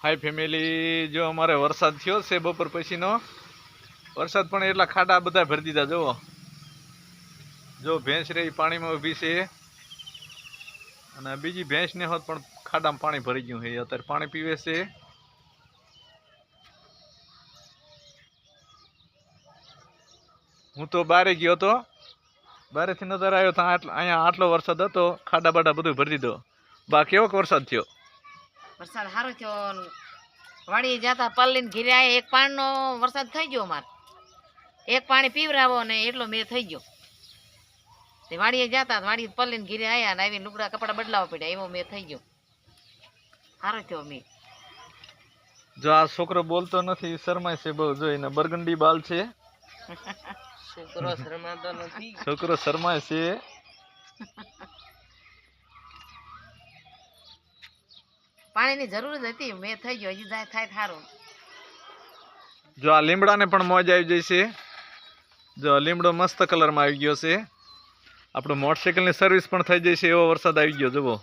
हाय family जो अमारे वरसाद थयो से बपोर पछीनो वरसाद पण एटला खाडा बधा भरी दीधा। जो भैंस रही पानी में ऊभी छे अने बीजी भैंस ने होत पण खाडा में पानी भरी गयुं है। अत्यारे पानी पीवे छे। हूँ तो बारे गयो तो बारे थी नजर आयो तो अहींया आटलो वरसाद हतो खाडा बाडा बधुं भरी दीधो। बा केवो वरसाद थयो? वरसाद हारो थयो। वाड़ी जाता पल्लीने घीरे आया एक पाणनो वरसाद થઈ ગયો। मार एक पाणी पीवरावो ने એટલો મે થઈ ગયો। તે વાડીએ જાતા વાડી પલ્લીને ઘીરે આયા ને આવીને લુગડા કપડા બદલાવા પડ્યા એવો મે થઈ ગયો। હારો થયો મે। जो आ छोकरो बोलतो નથી शर्माय છે બહુ। જો એને બરગંડી બાલ છે। છોકરો શરમાતો નથી। छोकरो शर्माय છે। પાણીની જરૂર જ હતી મે થઈ ગયો હજી જાય થાય થારો। જો આ લીમડાને પણ મોજ આવી જાય છે। જો લીમડો મસ્ત કલરમાં આવી ગયો છે। આપણો મોટરસાઇકલની સર્વિસ પણ થઈ જાય છે એવો વરસાદ આવી ગયો। જુઓ।